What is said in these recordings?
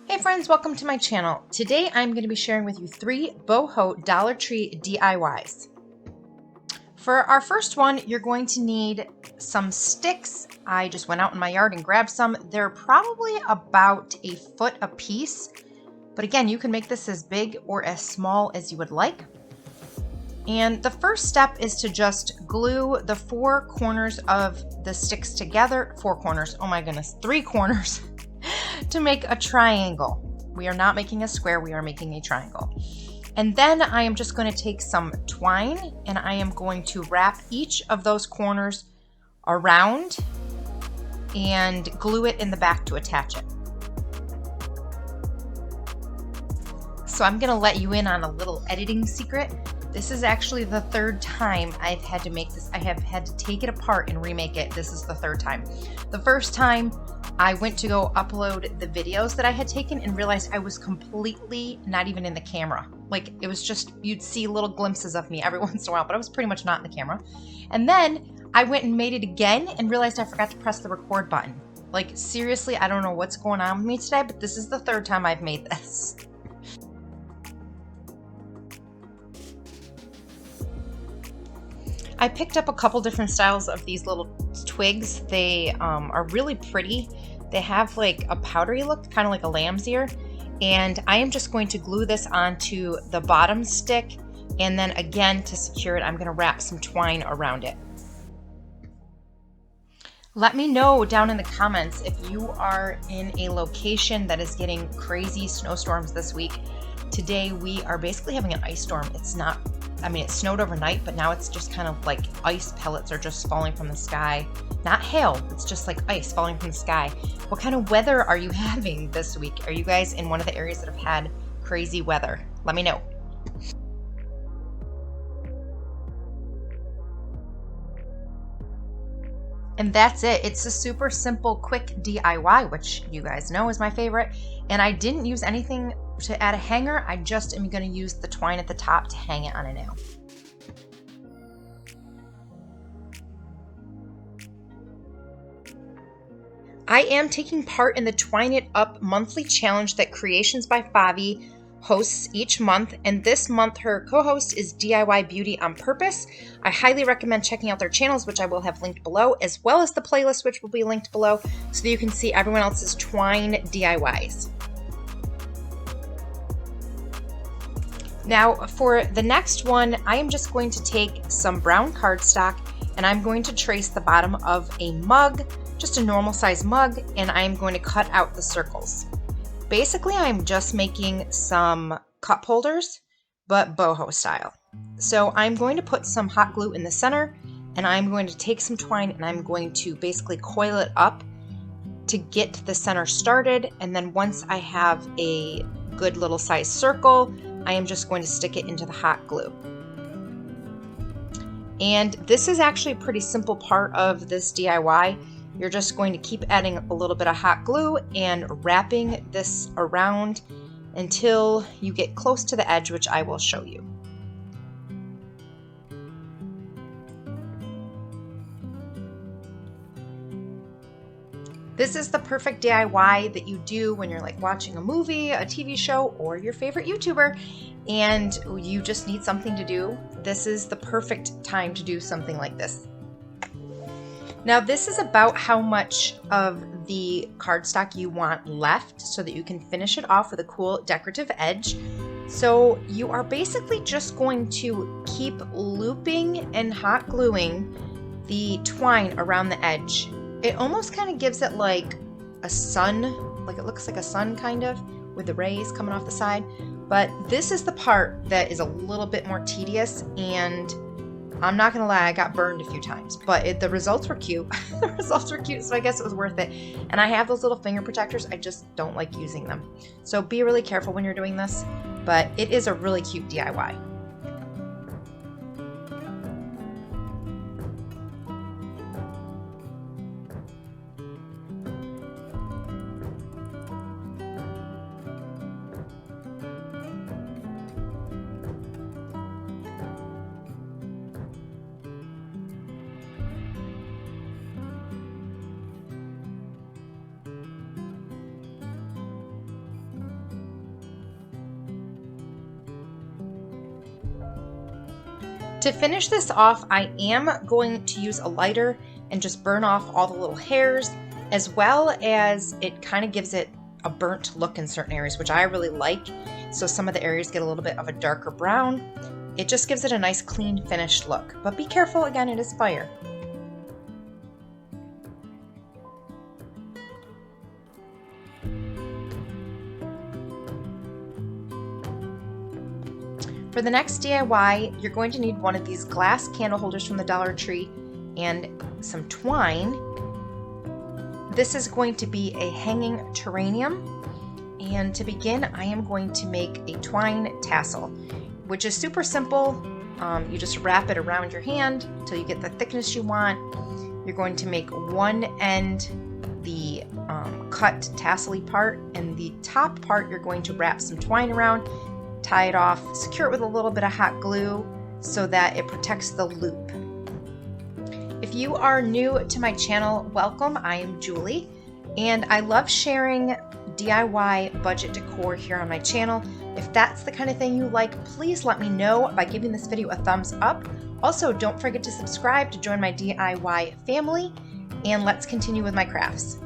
Hey friends, welcome to my channel. Today I'm going to be sharing with you 3 boho Dollar Tree DIYs. For our first one, you're going to need some sticks. I just went out in my yard and grabbed some. They're probably about a foot a piece, but again, you can make this as big or as small as you would like. And the first step is to just glue the 4 corners of the sticks together. 4 corners, oh my goodness, 3 corners. To make a triangle. We are not making a square, we are making a triangle. And then I am just going to take some twine and I am going to wrap each of those corners around and glue it in the back to attach it. So I'm going to let you in on a little editing secret. This is actually the 3rd time I've had to make this. I have had to take it apart and remake it. This is the 3rd time. The first time I went to go upload the videos that I had taken and realized I was completely not even in the camera. Like it was just, you'd see little glimpses of me every once in a while, but I was pretty much not in the camera. And then I went and made it again and realized I forgot to press the record button. Like seriously, I don't know what's going on with me today, but this is the 3rd time I've made this. I picked up a couple different styles of these little twigs. They are really pretty. They have like a powdery look, kind of like a lamb's ear. And I am just going to glue this onto the bottom stick. And then again, to secure it, I'm going to wrap some twine around it. Let me know down in the comments if you are in a location that is getting crazy snowstorms this week. Today we are basically having an ice storm. It's not, I mean, it snowed overnight, but now it's just kind of like ice pellets are just falling from the sky. Not hail, it's just like ice falling from the sky. What kind of weather are you having this week? Are you guys in one of the areas that have had crazy weather? Let me know. And that's it. It's a super simple, quick DIY, which you guys know is my favorite. And I didn't use anything to add a hanger. I just am going to use the twine at the top to hang it on a nail. I am taking part in the Twine It Up monthly challenge that Creations by Favi hosts each month, and this month her co-host is DIY Beauty on Purpose. I highly recommend checking out their channels, which I will have linked below, as well as the playlist, which will be linked below, so that you can see everyone else's twine DIYs. Now for the next one, I am just going to take some brown cardstock and I'm going to trace the bottom of a mug, just a normal size mug, and I'm going to cut out the circles. Basically, I'm just making some cup holders, but boho style. So I'm going to put some hot glue in the center and I'm going to take some twine and I'm going to basically coil it up to get the center started. And then once I have a good little size circle, I am just going to stick it into the hot glue. And this is actually a pretty simple part of this DIY. You're just going to keep adding a little bit of hot glue and wrapping this around until you get close to the edge, which I will show you. This is the perfect DIY that you do when you're like watching a movie, a TV show, or your favorite YouTuber, and you just need something to do. This is the perfect time to do something like this. Now this is about how much of the cardstock you want left so that you can finish it off with a cool decorative edge. So you are basically just going to keep looping and hot gluing the twine around the edge. It almost kind of gives it like a sun, like it looks like a sun kind of, with the rays coming off the side. But this is the part that is a little bit more tedious, and I'm not gonna lie, I got burned a few times, but the results were cute. The results were cute, so I guess it was worth it. And I have those little finger protectors, I just don't like using them. So be really careful when you're doing this, but it is a really cute DIY. To finish this off, I am going to use a lighter and just burn off all the little hairs, as well as it kind of gives it a burnt look in certain areas, which I really like. So some of the areas get a little bit of a darker brown. It just gives it a nice clean finished look, but be careful, again, it is fire. For the next DIY, you're going to need one of these glass candle holders from the Dollar Tree and some twine. This is going to be a hanging terrarium. And to begin, I am going to make a twine tassel, which is super simple. You just wrap it around your hand until you get the thickness you want. You're going to make one end the cut tassel-y part, and the top part you're going to wrap some twine around, tie it off, secure it with a little bit of hot glue so that it protects the loop. If you are new to my channel, welcome. I am Julie, and I love sharing DIY budget decor here on my channel. If that's the kind of thing you like, please let me know by giving this video a thumbs up. Also, don't forget to subscribe to join my DIY family, and let's continue with my crafts.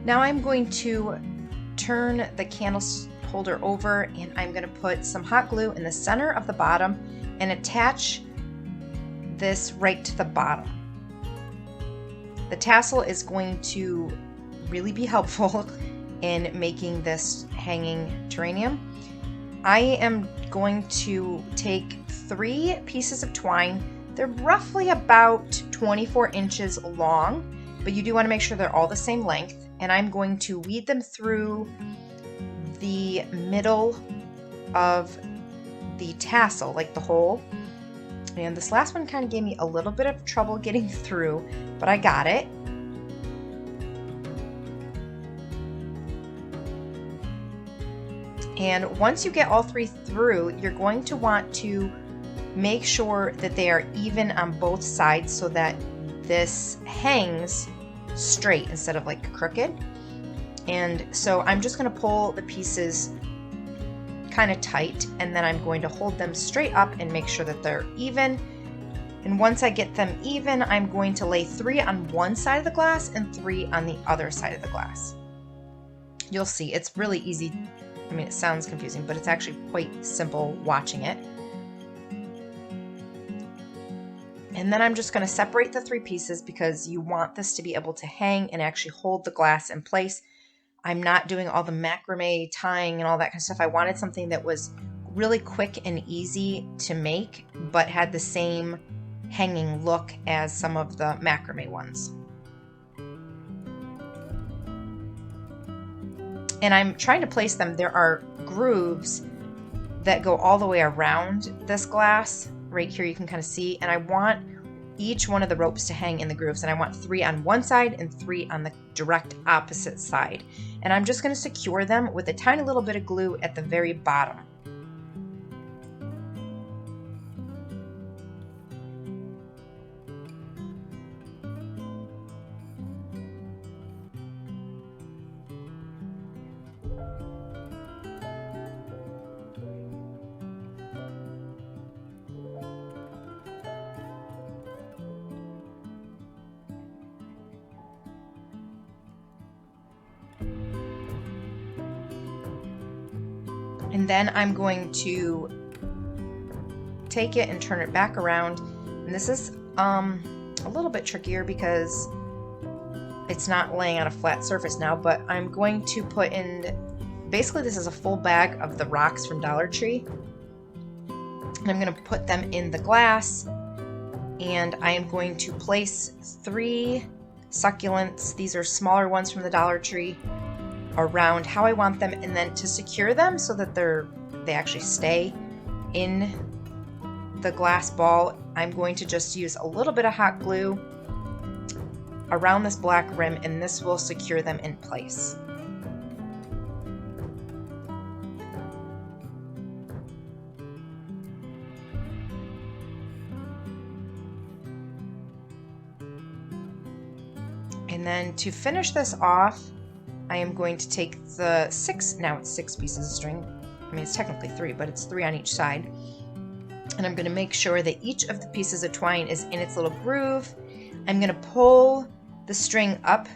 Now I'm going to turn the candle holder over, and I'm going to put some hot glue in the center of the bottom and attach this right to the bottom. The tassel is going to really be helpful in making this hanging terrarium. I am going to take 3 pieces of twine. They're roughly about 24 inches long, but you do want to make sure they're all the same length. And I'm going to weed them through the middle of the tassel, like the hole. And this last one kind of gave me a little bit of trouble getting through, but I got it. And once you get all 3 through, you're going to want to make sure that they are even on both sides so that this hangs straight instead of like crooked. And so I'm just going to pull the pieces kind of tight, and then I'm going to hold them straight up and make sure that they're even. And once I get them even, I'm going to lay 3 on one side of the glass and 3 on the other side of the glass. You'll see it's really easy. I mean, it sounds confusing, but it's actually quite simple watching it. And then I'm just going to separate the 3 pieces because you want this to be able to hang and actually hold the glass in place. I'm not doing all the macrame tying and all that kind of stuff. I wanted something that was really quick and easy to make, but had the same hanging look as some of the macrame ones. And I'm trying to place them. There are grooves that go all the way around this glass. Right here you can kind of see, and I want each one of the ropes to hang in the grooves, and I want 3 on one side and 3 on the direct opposite side. And I'm just going to secure them with a tiny little bit of glue at the very bottom. And then I'm going to take it and turn it back around. And this is a little bit trickier because it's not laying on a flat surface now, but I'm going to put in, basically this is a full bag of the rocks from Dollar Tree. And I'm going to put them in the glass, and I am going to place 3 succulents, these are smaller ones from the Dollar Tree, around how I want them, and then to secure them so that they actually stay in the glass ball, I'm going to just use a little bit of hot glue around this black rim, and this will secure them in place. And then to finish this off, I am going to take the 6 pieces of string. I mean, it's technically 3, but it's 3 on each side. And I'm going to make sure that each of the pieces of twine is in its little groove. I'm going to pull the string up,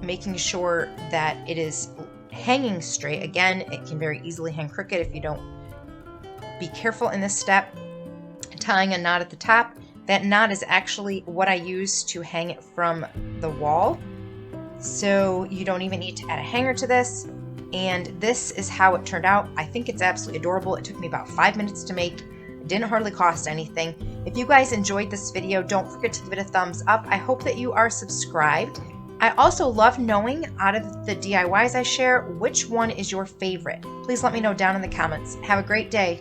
making sure that it is hanging straight. Again, it can very easily hang crooked if you don't be careful in this step. Tying a knot at the top. That knot is actually what I use to hang it from the wall. So you don't even need to add a hanger to this. And this is how it turned out. I think it's absolutely adorable. It took me about 5 minutes to make. It didn't hardly cost anything. If you guys enjoyed this video, don't forget to give it a thumbs up. I hope that you are subscribed. I also love knowing, out of the DIYs I share, which one is your favorite. Please let me know down in the comments. Have a great day.